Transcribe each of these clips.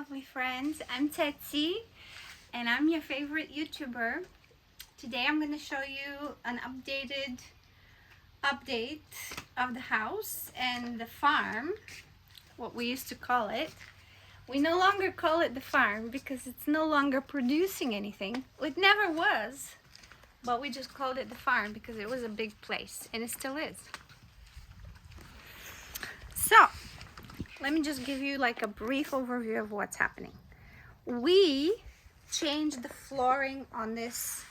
lovely friends. I'm Ceci and I'm your favorite YouTuber. Today I'm going to show you an update of the house and the farm, what we used to call it. We no longer call it the farm because it's no longer producing anything. It never was, but we just called it the farm because it was a big place and it still is. So let me just give you like a brief overview of what's happening. We changed the flooring on this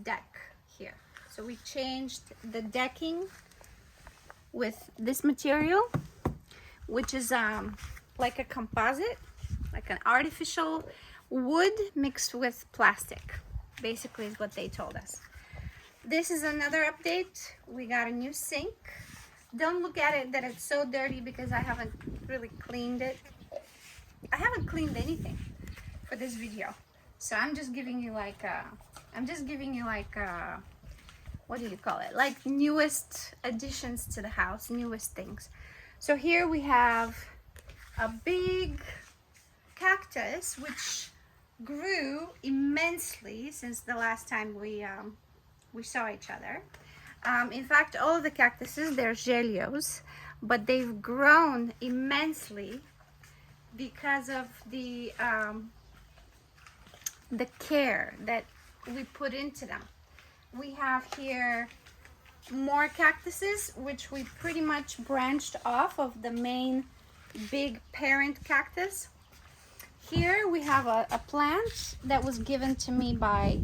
deck here. So we changed the decking with this material, which is like a composite, like an artificial wood mixed with plastic, basically is what they told us. This is another update. We got a new sink. Don't look at it that it's so dirty because I haven't really cleaned it. I haven't cleaned anything for this video. So I'm just giving you like what do you call it? Like newest additions to the house, newest things. So here we have a big cactus which grew immensely since the last time we saw each other. In fact, all of the cactuses, they're gelios, but they've grown immensely because of the care that we put into them. We have here more cactuses, which we pretty much branched off of the main big parent cactus. Here we have a plant that was given to me by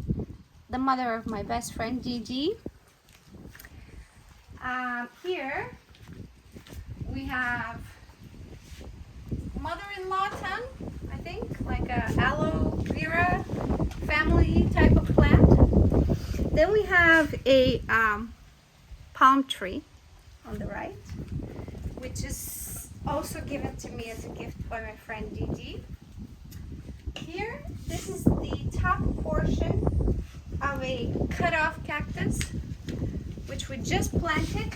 the mother of my best friend, Gigi. Here we have mother-in-law tongue, I think, like a aloe vera family type of plant. Then we have a palm tree on the right, which is also given to me as a gift by my friend Gigi. Here, this is the top portion of a cut-off cactus, which we just planted.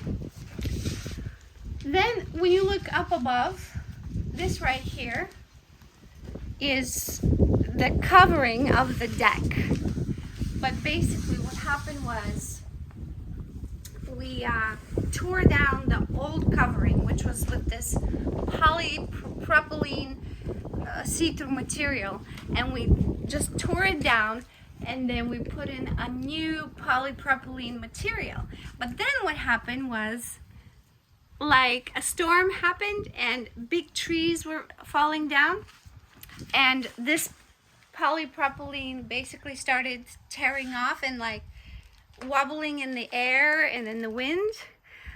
Then when you look up above, this right here is the covering of the deck. But basically what happened was we tore down the old covering, which was with this polypropylene see-through material, and we just tore it down and then we put in a new polypropylene material. But then what happened was, like, a storm happened and big trees were falling down, and this polypropylene basically started tearing off and like wobbling in the air and in the wind.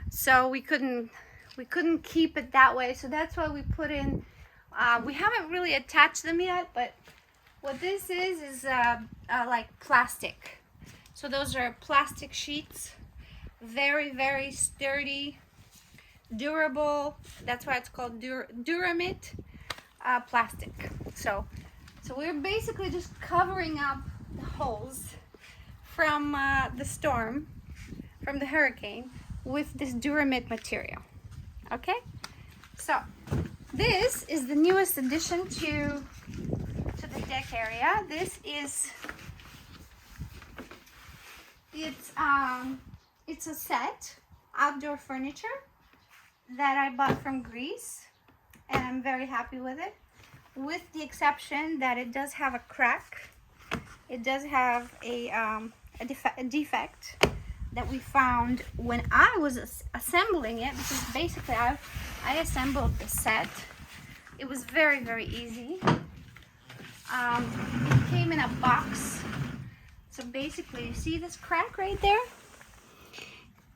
So we couldn't keep it that way. So that's why we put in, we haven't really attached them yet, but what this is like plastic. So those are plastic sheets, very, very sturdy, durable. That's why it's called Duramit plastic. So we're basically just covering up the holes from the storm, from the hurricane, with this Duramit material. Okay, so this is the newest addition to the deck area. This is it's a set outdoor furniture that I bought from Greece, and I'm very happy with it, with the exception that it does have a crack. It does have a defect that we found when I was assembling it, because basically I assembled the set. It was very, very easy. It came in a box. So basically, you see this crack right there?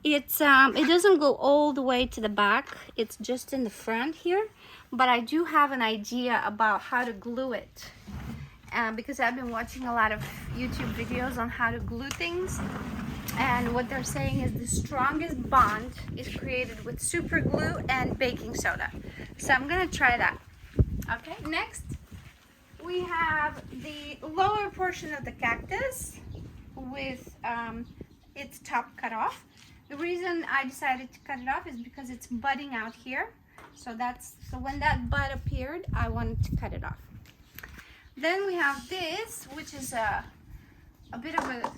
It doesn't go all the way to the back. It's just in the front here. But I do have an idea about how to glue it, because I've been watching a lot of YouTube videos on how to glue things, and what they're saying is the strongest bond is created with super glue and baking soda. So I'm gonna try that. Okay, next we have the lower portion of the cactus with its top cut off. The reason I decided to cut it off is because it's budding out here, So when that bud appeared, I wanted to cut it off. Then we have this, which is a bit of a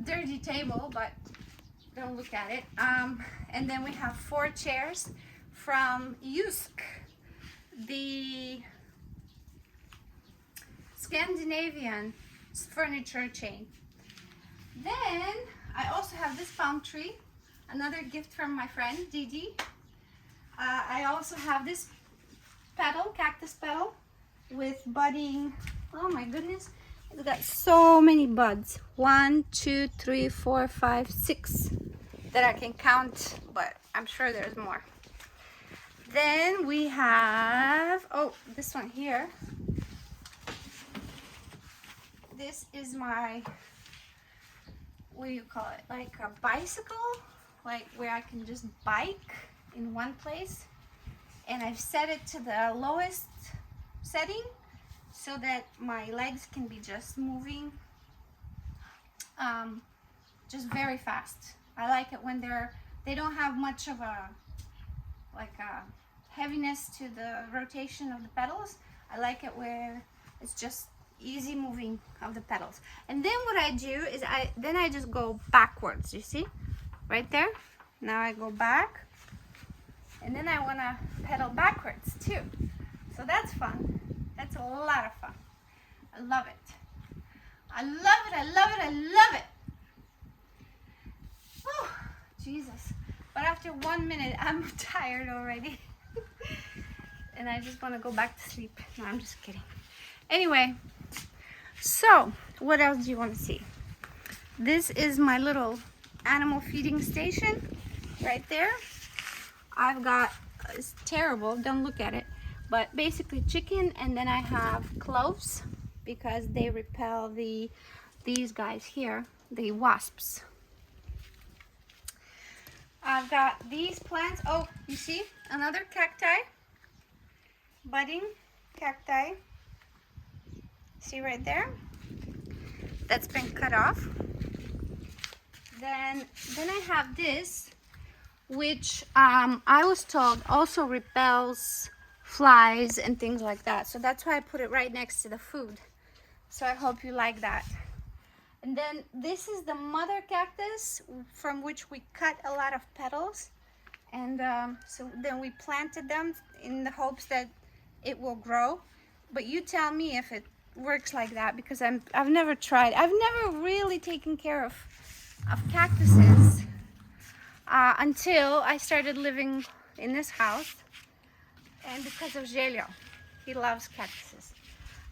dirty table, but don't look at it. And then we have 4 chairs from Jysk, the Scandinavian furniture chain. Then I also have this palm tree, another gift from my friend Didi. I also have this petal, cactus petal, with budding. Oh my goodness, it's got so many buds. 1, 2, 3, 4, 5, 6 that I can count, but I'm sure there's more. Then we have, oh, this one here. This is my, what do you call it? Like a bicycle, like where I can just bike in one place. And I've set it to the lowest setting so that my legs can be just moving just very fast. I like it when they don't have much of a heaviness to the rotation of the pedals. I like it where it's just easy moving of the pedals. And then what I do is I just go backwards, you see? Right there. Now I go back. And then I want to pedal backwards too. So that's fun. That's a lot of fun. I love it. I love it, I love it, I love it. Oh, Jesus. But after 1 minute, I'm tired already. And I just want to go back to sleep. No, I'm just kidding. Anyway, so what else do you want to see? This is my little animal feeding station right there. I've got, it's terrible, don't look at it, but basically chicken, and then I have cloves because they repel these guys here, the wasps. I've got these plants. Oh, you see another cacti, budding cacti. See right there? That's been cut off. Then I have this, which I was told also repels flies and things like that. So that's why I put it right next to the food. So I hope you like that. And then this is the mother cactus from which we cut a lot of petals. And so then we planted them in the hopes that it will grow. But you tell me if it works like that, because I've never tried. I've never really taken care of cactuses until I started living in this house, and because of Gelio. He loves cactuses.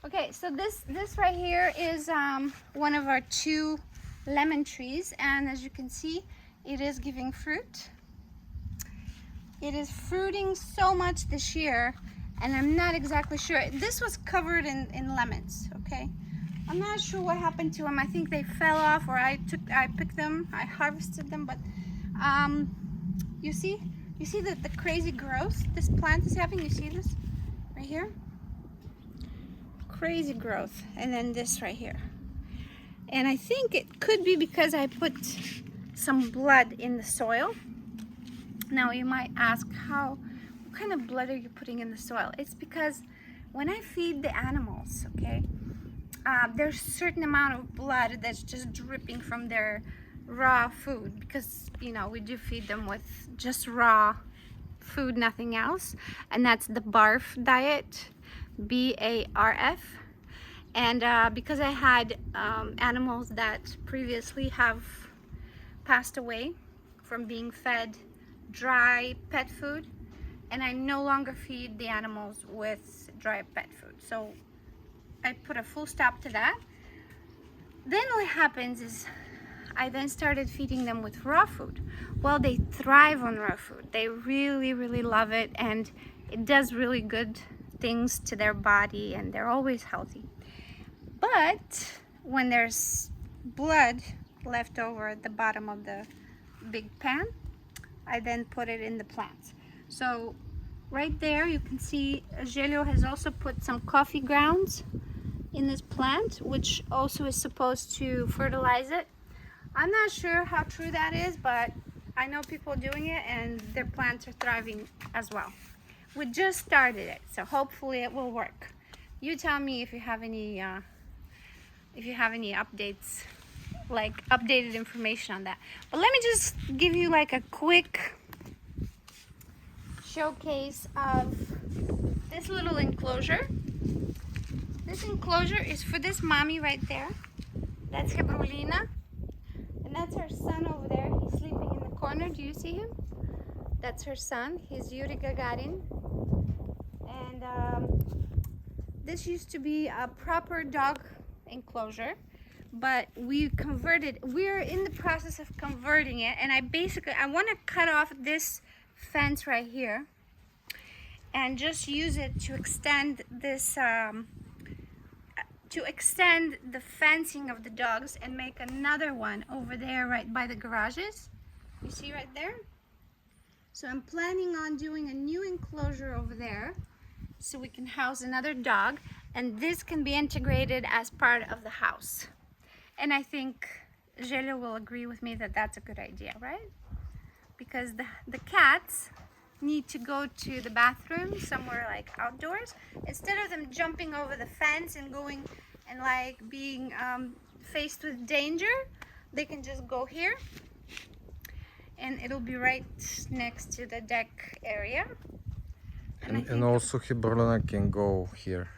Okay, so this right here is one of our 2 lemon trees, and as you can see, it is giving fruit. It is fruiting so much this year, and I'm not exactly sure. This was covered in lemons, okay? I'm not sure what happened to them. I think they fell off, or I picked them, I harvested them, but you see the crazy growth this plant is having? You see this right here? Crazy growth. And then this right here. And I think it could be because I put some blood in the soil. Now you might ask, what kind of blood are you putting in the soil? It's because when I feed the animals, okay, there's a certain amount of blood that's just dripping from their raw food, because you know we do feed them with just raw food, nothing else, and that's the BARF diet, BARF. And because I had animals that previously have passed away from being fed dry pet food, and I no longer feed the animals with dry pet food, so I put a full stop to that. Then what happens is I then started feeding them with raw food. Well, they thrive on raw food. They really, really love it, and it does really good things to their body, and they're always healthy. But when there's blood left over at the bottom of the big pan, I then put it in the plants. So right there you can see Gelio has also put some coffee grounds in this plant, which also is supposed to fertilize it. I'm not sure how true that is, but I know people doing it and their plants are thriving as well. We just started it, so hopefully it will work. You tell me if you have any updates, like updated information on that. But let me just give you like a quick showcase of this little enclosure. This enclosure is for this mommy right there. That's Hebrulina. And that's her son over there. He's sleeping in the corner. Do you see him? That's her son. He's Yuri Gagarin. And this used to be a proper dog enclosure, but we're in the process of converting it. And I want to cut off this fence right here and just use it to extend this to extend the fencing of the dogs and make another one over there right by the garages. You see right there? So I'm planning on doing a new enclosure over there so we can house another dog, and this can be integrated as part of the house. And I think Jello will agree with me that that's a good idea, right? Because the cats need to go to the bathroom somewhere like outdoors. Instead of them jumping over the fence and going and like being faced with danger, they can just go here and it'll be right next to the deck area. And also Hebrulina can go here.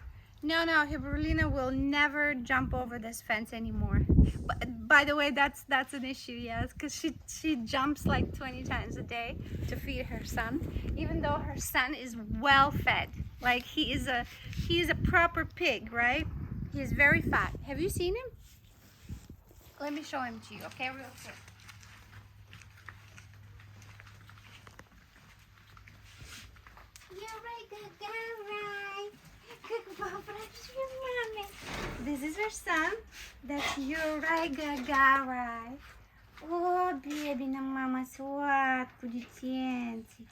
No, Hebrulina will never jump over this fence anymore. But by the way, that's an issue, yes, because she jumps like 20 times a day to feed her son, even though her son is well fed. Like he is a proper pig, right? He is very fat. Have you seen him? Let me show him to you, okay, real quick. This is her son. That's Юрай Гагарай. О, беби на мама сладкую, детенций.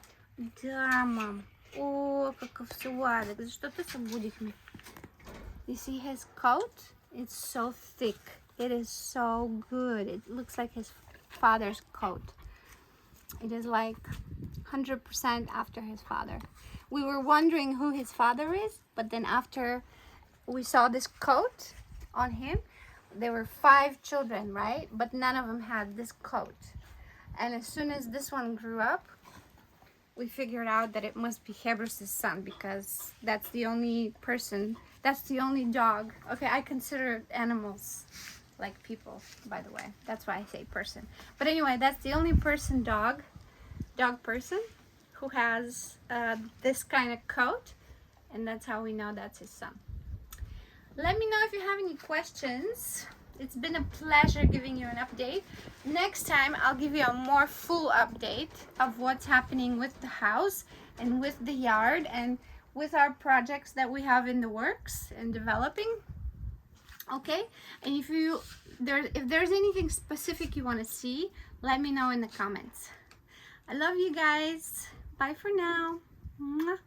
Да, мам. О, каков сладок. За что ты будешь мне? You see his coat? It's so thick. It is so good. It looks like his father's coat. It is like 100% after his father. We were wondering who his father is, but then after we saw this coat on him, there were 5 children, right? But none of them had this coat. And as soon as this one grew up, we figured out that it must be Hebrus' son, because that's the only dog. Okay, I consider animals like people, by the way. That's why I say person. But anyway, that's the only dog person who has this kind of coat, and that's how we know that's his son. Let me know if you have any questions. It's been a pleasure giving you an update. Next time I'll give you a more full update of what's happening with the house and with the yard and with our projects that we have in the works and developing. Okay, and if there's anything specific you want to see, let me know in the comments. I love you guys. Bye for now. Mwah.